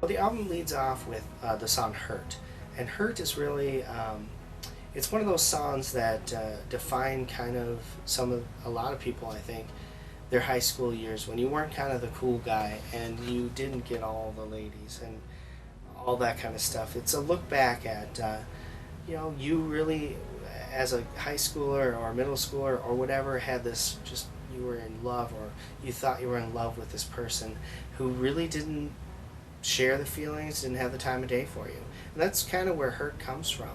Well, the album leads off with the song "Hurt," and "Hurt" is really it's one of those songs that define kind of a lot of people, I think, their high school years when you weren't kind of the cool guy and you didn't get all the ladies and all that kind of stuff. It's a look back at you really, as a high schooler or middle schooler or whatever, had this just you were in love, or you thought you were in love with this person who really didn't share the feelings, didn't have the time of day for you. And that's kind of where "Hurt" comes from.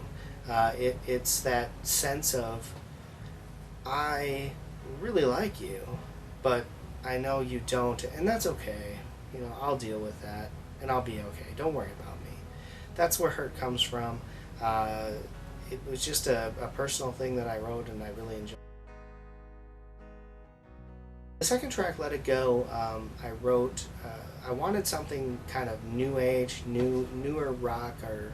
It's that sense of, I really like you, but I know you don't, and that's okay. I'll deal with that, and I'll be okay. Don't worry about me. That's where "Hurt" comes from. Uh, it was just a personal thing that I wrote, and I really enjoyed. The second track, "Let It Go," I wrote. I wanted something kind of new age, newer rock, or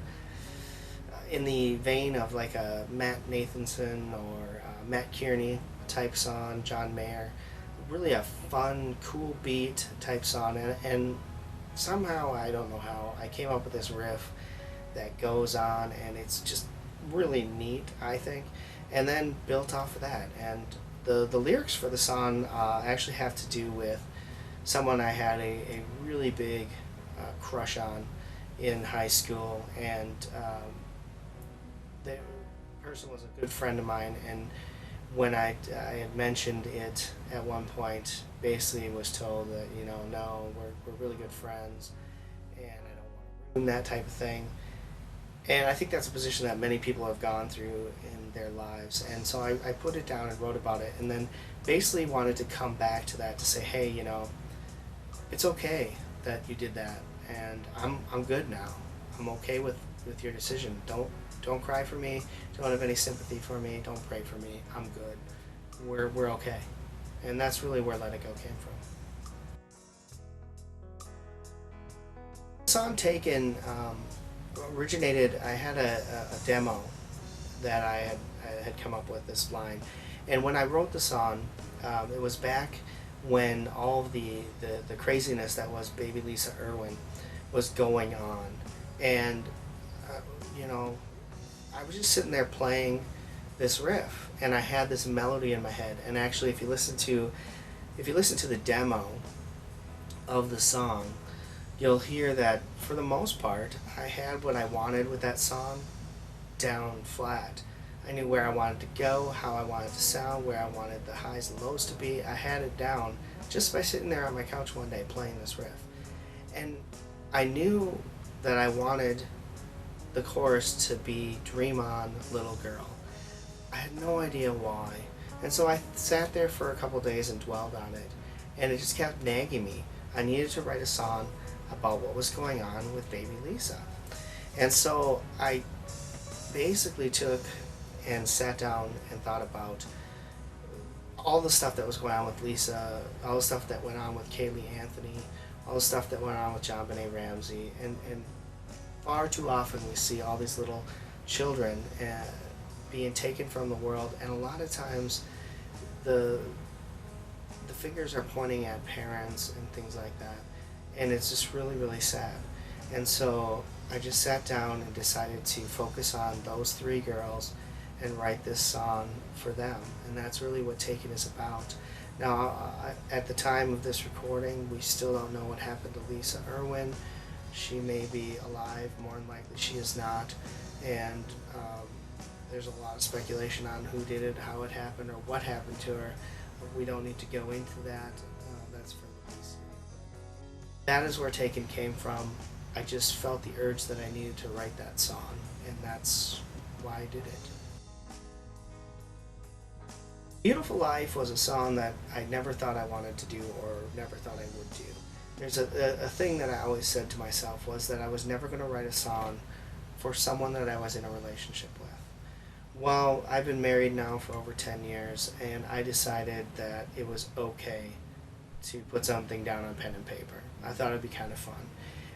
in the vein of like a Matt Nathanson or Matt Kearney type song, John Mayer. Really a fun, cool beat type song, and somehow, I don't know how, I came up with this riff that goes on, and it's just really neat, I think, and then built off of that. And the lyrics for the song actually have to do with someone I had a really big crush on in high school, and the person was a good friend of mine, and when I had mentioned it at one point, basically was told that, no, we're really good friends, and I don't want to ruin that type of thing. And I think that's a position that many people have gone through in their lives. And so I put it down and wrote about it, and then basically wanted to come back to that to say, hey, it's okay that you did that, and I'm good now. I'm okay with your decision. Don't cry for me. Don't have any sympathy for me. Don't pray for me. I'm good. We're okay. And that's really where "Let It Go" came from. The song "Taken" originated. I had a demo that I had come up with, this line, and when I wrote the song, it was back when all of the craziness that was Baby Lisa Irwin was going on, and I was just sitting there playing this riff, and I had this melody in my head. And actually, if you listen to the demo of the song, you'll hear that for the most part, I had what I wanted with that song down flat. I knew where I wanted to go, how I wanted to sound, where I wanted the highs and lows to be. I had it down just by sitting there on my couch one day playing this riff. And I knew that I wanted the chorus to be "Dream On, Little Girl." I had no idea why. And so I sat there for a couple days and dwelled on it. And it just kept nagging me. I needed to write a song about what was going on with Baby Lisa. And so I basically took and sat down and thought about all the stuff that was going on with Lisa, all the stuff that went on with Kaylee Anthony, all the stuff that went on with John Benet Ramsey, and far too often we see all these little children being taken from the world, and a lot of times the fingers are pointing at parents and things like that, and it's just really, really sad. And so I just sat down and decided to focus on those three girls and write this song for them, and that's really what "Taken" is about. Now, at the time of this recording, we still don't know what happened to Lisa Irwin. She may be alive, more than likely she is not, and there's a lot of speculation on who did it, how it happened, or what happened to her. We don't need to go into that. That's for the police. That is where "Taken" came from. I just felt the urge that I needed to write that song, and that's why I did it. "Beautiful Life" was a song that I never thought I wanted to do, or never thought I would do. There's a thing that I always said to myself, was that I was never going to write a song for someone that I was in a relationship with. Well, I've been married now for over 10 years, and I decided that it was okay to put something down on pen and paper. I thought it'd be kind of fun.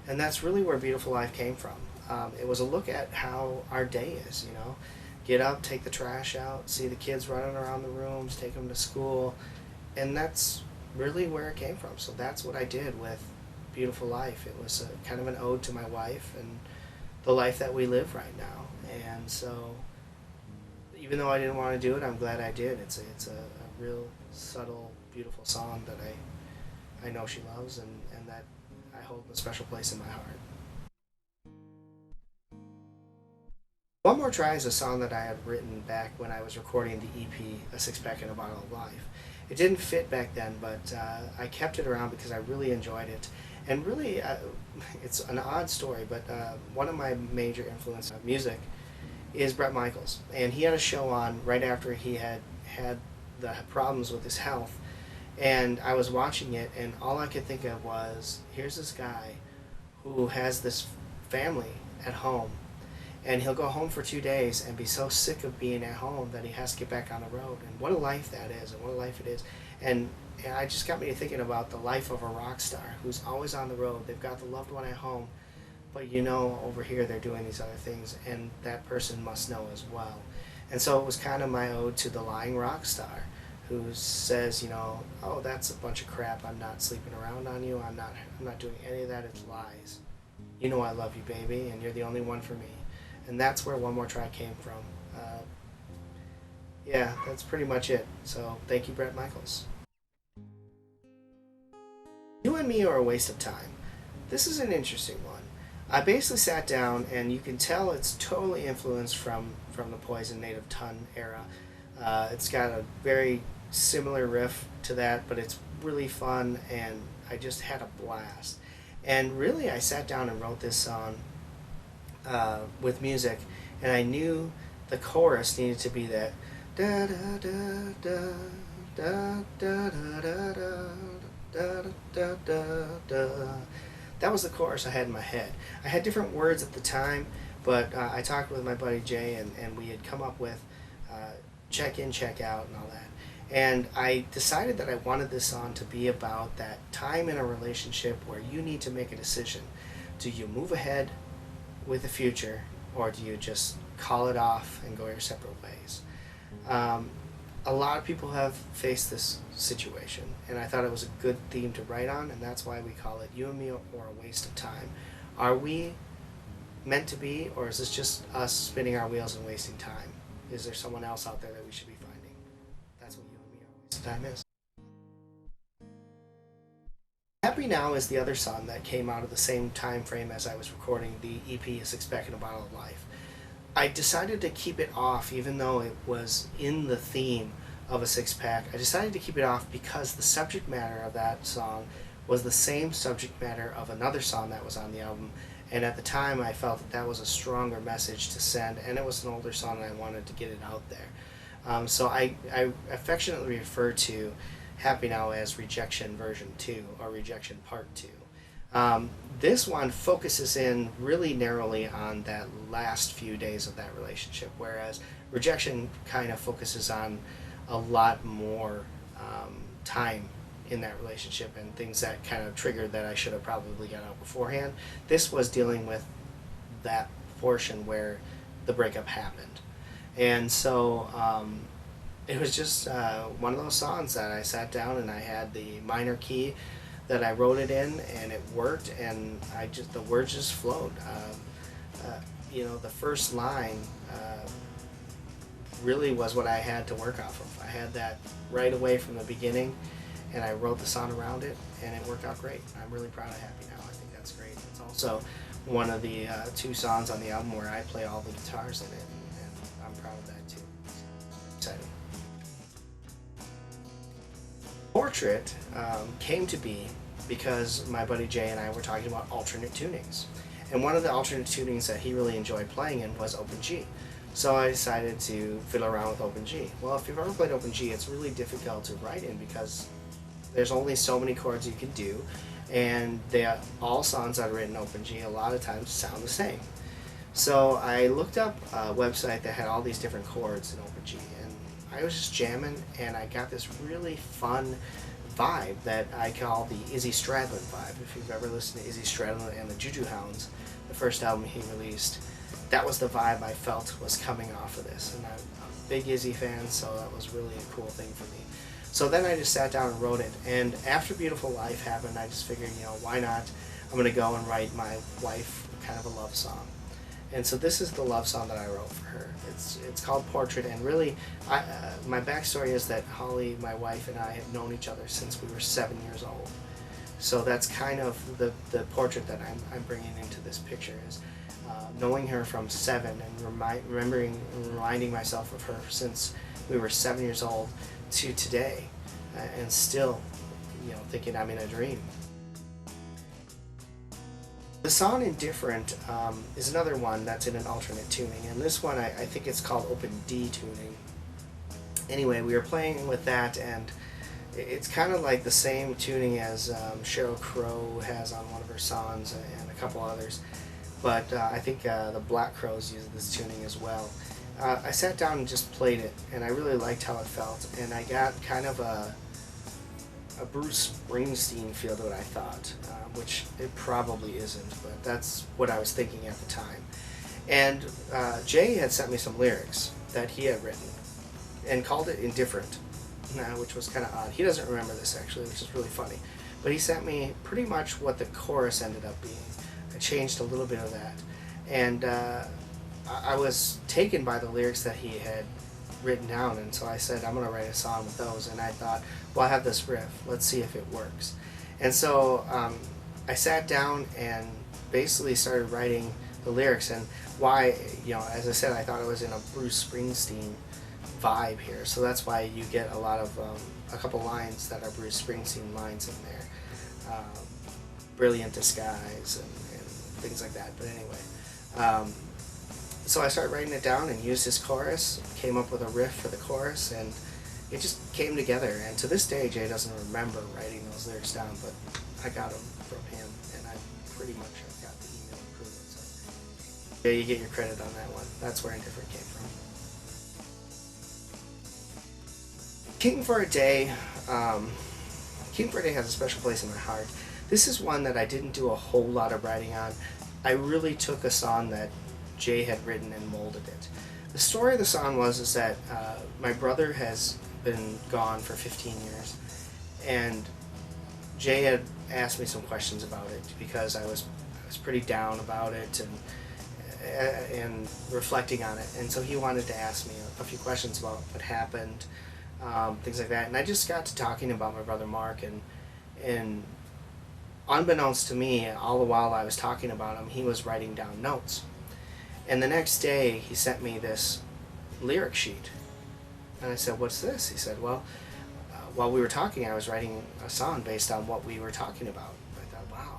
And that's really where "Beautiful Life" came from. It was a look at how our day is, Get up, take the trash out, see the kids running around the rooms, take them to school, and that's really where it came from. So that's what I did with Beautiful Life. It was a, kind of an ode to my wife and the life that we live right now. And so, even though I didn't want to do it, I'm glad I did. It's a real subtle, beautiful song that I know she loves, and that I hold a special place in my heart. One More Try is a song that I had written back when I was recording the EP, A Six Pack and a Bottle of Life. It didn't fit back then, but I kept it around because I really enjoyed it. And really, it's an odd story, but one of my major influences of music is Bret Michaels. And he had a show on right after he had had the problems with his health. And I was watching it, and all I could think of was, here's this guy who has this family at home, and he'll go home for 2 days and be so sick of being at home that he has to get back on the road. And what a life that is, and what a life it is. And I just got me to thinking about the life of a rock star who's always on the road. They've got the loved one at home, but you know over here they're doing these other things, and that person must know as well. And so it was kind of my ode to the lying rock star who says, you know, oh, that's a bunch of crap. I'm not sleeping around on you. I'm not doing any of that. It's lies. You know I love you, baby, and you're the only one for me. And that's where One More Try came from. Yeah, that's pretty much it. So thank you, Bret Michaels. You and Me Are a Waste of Time. This is an interesting one. I basically sat down, and you can tell it's totally influenced from the Poison Native Tongue era. It's got a very similar riff to that, but it's really fun, and I just had a blast. And really, I sat down and wrote this song with music, and I knew the chorus needed to be that da da da da da da da da da da da da. That was the chorus I had in my head. I had different words at the time, but I talked with my buddy Jay, and we had come up with check in, check out, and all that. And I decided that I wanted this song to be about that time in a relationship where you need to make a decision. Do you move ahead with the future, or do you just call it off and go your separate ways? A lot of people have faced this situation, and I thought it was a good theme to write on, and that's why we call it You and Me or a Waste of Time. Are we meant to be, or is this just us spinning our wheels and wasting time? Is there someone else out there that we should be finding? That's what You and Me or a Waste of Time is. Happy Now is the other song that came out of the same time frame as I was recording the EP, A Six Pack and a Bottle of Life. I decided to keep it off, even though it was in the theme of a six-pack. I decided to keep it off because the subject matter of that song was the same subject matter of another song that was on the album, and at the time I felt that that was a stronger message to send, and it was an older song and I wanted to get it out there. So I affectionately refer to Happy Now as Rejection version 2, or Rejection part 2. This one focuses in really narrowly on that last few days of that relationship, whereas Rejection kind of focuses on a lot more time in that relationship and things that kind of triggered that I should have probably got out beforehand. This was dealing with that portion where the breakup happened. And so it was just one of those songs that I sat down and I had the minor key that I wrote it in, and it worked, and the words just flowed. You know, the first line really was what I had to work off of. I had that right away from the beginning, and I wrote the song around it, and it worked out great. I'm really proud of Happy Now. I think that's great. It's also one of the 2 songs on the album where I play all the guitars in it, and I'm proud of that too. Exciting. Portrait came to be because my buddy Jay and I were talking about alternate tunings. And one of the alternate tunings that he really enjoyed playing in was Open G. So I decided to fiddle around with Open G. Well, if you've ever played Open G, it's really difficult to write in because there's only so many chords you can do, and all songs that are written in Open G a lot of times sound the same. So I looked up a website that had all these different chords in Open G, and I was just jamming, and I got this really fun vibe that I call the Izzy Stradlin vibe. If you've ever listened to Izzy Stradlin and the Juju Hounds, the first album he released, that was the vibe I felt was coming off of this. And I'm a big Izzy fan, so that was really a cool thing for me. So then I just sat down and wrote it, and after Beautiful Life happened, I just figured, you know, why not I'm going to go and write my wife kind of a love song. And so this is the love song that I wrote for her. It's called Portrait, and really, my backstory is that Holly, my wife, and I have known each other since we were 7 years old. So that's kind of the portrait that I'm bringing into this picture is knowing her from 7 and reminding myself of her since we were 7 years old to today, and still, thinking I'm in a dream. The song Indifferent is another one that's in an alternate tuning, and this one I think it's called Open D tuning. Anyway, we were playing with that, and it's kind of like the same tuning as Sheryl Crow has on one of her songs and a couple others, but I think the Black Crowes use this tuning as well. I sat down and just played it, and I really liked how it felt, and I got kind of a Bruce Springsteen feel to it, I thought, which it probably isn't, but that's what I was thinking at the time. And Jay had sent me some lyrics that he had written and called it Indifferent, which was kind of odd. He doesn't remember this actually, which is really funny. But he sent me pretty much what the chorus ended up being. I changed a little bit of that. And I was taken by the lyrics that he had written down, and so I said, I'm going to write a song with those. And I thought, well, I have this riff, let's see if it works. And so I sat down and basically started writing the lyrics, and why, as I said, I thought it was in a Bruce Springsteen vibe here, so that's why you get a lot of a couple lines that are Bruce Springsteen lines in there, brilliant disguise and things like that. But anyway, so I started writing it down and used his chorus, came up with a riff for the chorus, and it just came together. And to this day, Jay doesn't remember writing those lyrics down, but I got them from him, and I pretty much have got the email to prove it. So yeah, you get your credit on that one. That's where Indifferent came from. King for a Day. King for a Day has a special place in my heart. This is one that I didn't do a whole lot of writing on. I really took a song that Jay had written and molded it. The story of the song is that my brother has been gone for 15 years, and Jay had asked me some questions about it because I was pretty down about it and reflecting on it, and so he wanted to ask me a few questions about what happened, things like that. And I just got to talking about my brother Mark, and unbeknownst to me, all the while I was talking about him, he was writing down notes. And the next day, he sent me this lyric sheet. And I said, what's this? He said, well, while we were talking, I was writing a song based on what we were talking about. I thought, wow,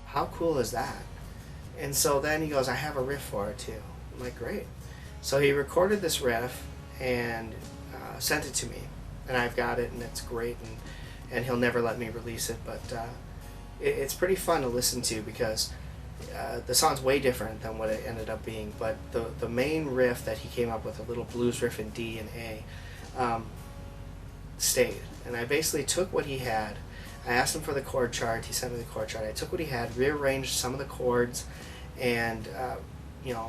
how cool is that? And so then he goes, I have a riff for it too. I'm like, great. So he recorded this riff and sent it to me. And I've got it, and it's great, and he'll never let me release it. But it's pretty fun to listen to because the song's way different than what it ended up being, but the main riff that he came up with, a little blues riff in D and A, stayed. And I basically took what he had. I asked him for the chord chart. He sent me the chord chart. I took what he had, rearranged some of the chords, and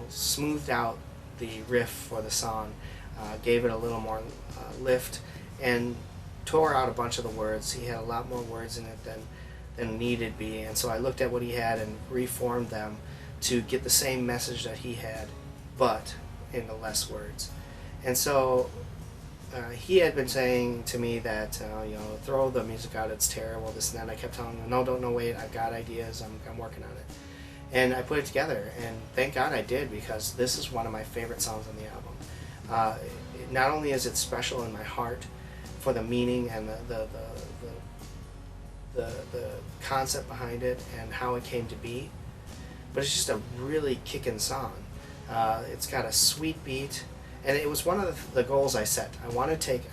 smoothed out the riff for the song, gave it a little more lift, and tore out a bunch of the words. He had a lot more words in it than needed be, and so I looked at what he had and reformed them to get the same message that he had, but in the less words. And so he had been saying to me that throw the music out, it's terrible, this and that. I kept telling him, no, wait, I've got ideas, I'm working on it. And I put it together, and thank God I did, because this is one of my favorite songs on the album. Not only is it special in my heart for the meaning and the concept behind it and how it came to be, but it's just a really kickin' song. It's got a sweet beat, and it was one of the goals I set. I want to take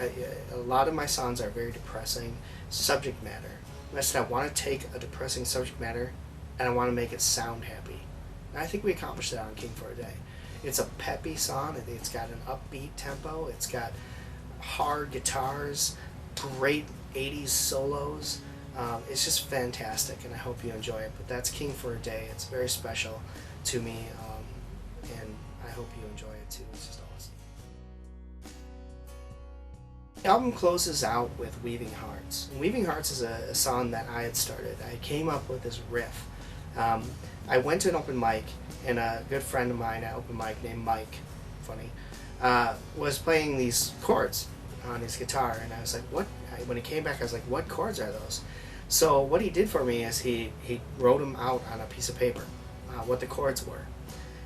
a lot of my songs are very depressing subject matter. And I said I want to take a depressing subject matter and I want to make it sound happy. And I think we accomplished that on King for a Day. It's a peppy song. It's got an upbeat tempo. It's got hard guitars, great 80s solos. It's just fantastic, and I hope you enjoy it. But that's King for a Day. It's very special to me, and I hope you enjoy it too. It's just awesome. The album closes out with Weaving Hearts. And Weaving Hearts is a song that I had started. I came up with this riff. Um, I went to an open mic, and a good friend of mine at open mic named Mike, funny, was playing these chords on his guitar, and I was like, what? When he came back, I was like, what chords are those? So what he did for me is he wrote them out on a piece of paper, what the chords were.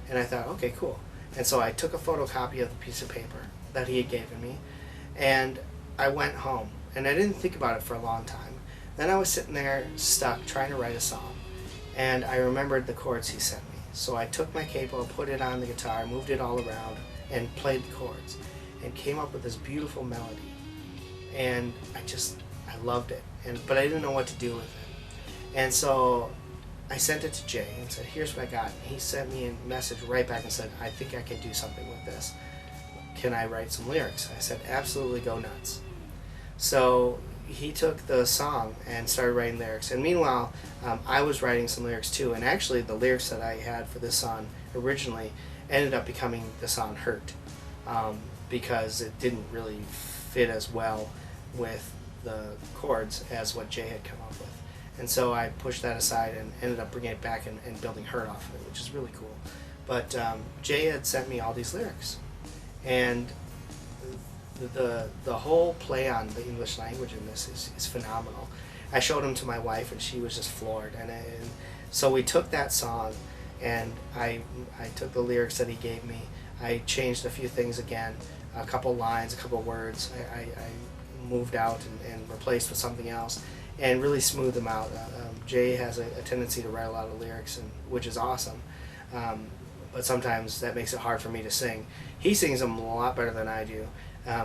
And I thought, okay, cool. And so I took a photocopy of the piece of paper that he had given me, and I went home, and I didn't think about it for a long time. Then I was sitting there stuck trying to write a song, and I remembered the chords he sent me. So I took my capo, put it on the guitar, moved it all around, and played the chords, and came up with this beautiful melody. And I loved it, but I didn't know what to do with it. And so I sent it to Jay and said, here's what I got. And he sent me a message right back and said, I think I can do something with this. Can I write some lyrics? I said, absolutely, go nuts. So he took the song and started writing lyrics. And meanwhile, I was writing some lyrics too. And actually, the lyrics that I had for this song originally ended up becoming the song Hurt, because it didn't really fit as well with the chords as what Jay had come up with. And so I pushed that aside and ended up bringing it back and building Hurt off of it, which is really cool. But Jay had sent me all these lyrics. And the whole play on the English language in this is phenomenal. I showed him to my wife, and she was just floored. And so we took that song, and I took the lyrics that he gave me. I changed a few things again, a couple lines, a couple words. I moved out and replaced with something else, and really smoothed them out. Jay has a tendency to write a lot of lyrics, which is awesome. But sometimes that makes it hard for me to sing. He sings them a lot better than I do.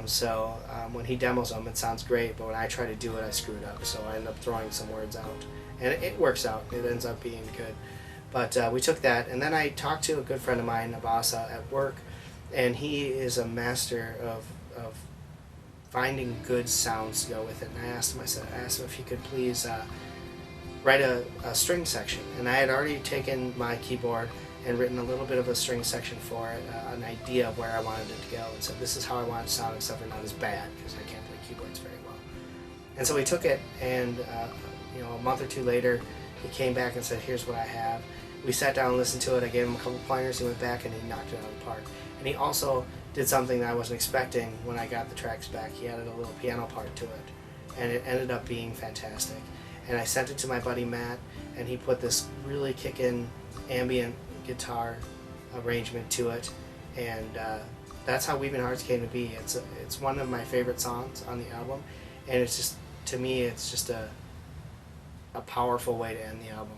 So when he demos them, it sounds great, but when I try to do it, I screw it up. So I end up throwing some words out. And it works out. It ends up being good. But we took that, and then I talked to a good friend of mine, Abasa, at work, and he is a master of finding good sounds to go with it. And I asked him if he could please write a string section. And I had already taken my keyboard and written a little bit of a string section for it, an idea of where I wanted it to go, and said, this is how I want it to sound, except for not as bad, because I can't play keyboards very well. And so he took it, and a month or two later, he came back and said, here's what I have. We sat down and listened to it. I gave him a couple pointers. He went back and he knocked it out of the park. And he also did something that I wasn't expecting when I got the tracks back. He added a little piano part to it, and it ended up being fantastic. And I sent it to my buddy Matt, and he put this really kick-in ambient guitar arrangement to it, and that's how Weaving Hearts came to be. It's one of my favorite songs on the album, and it's just, to me, it's just a powerful way to end the album.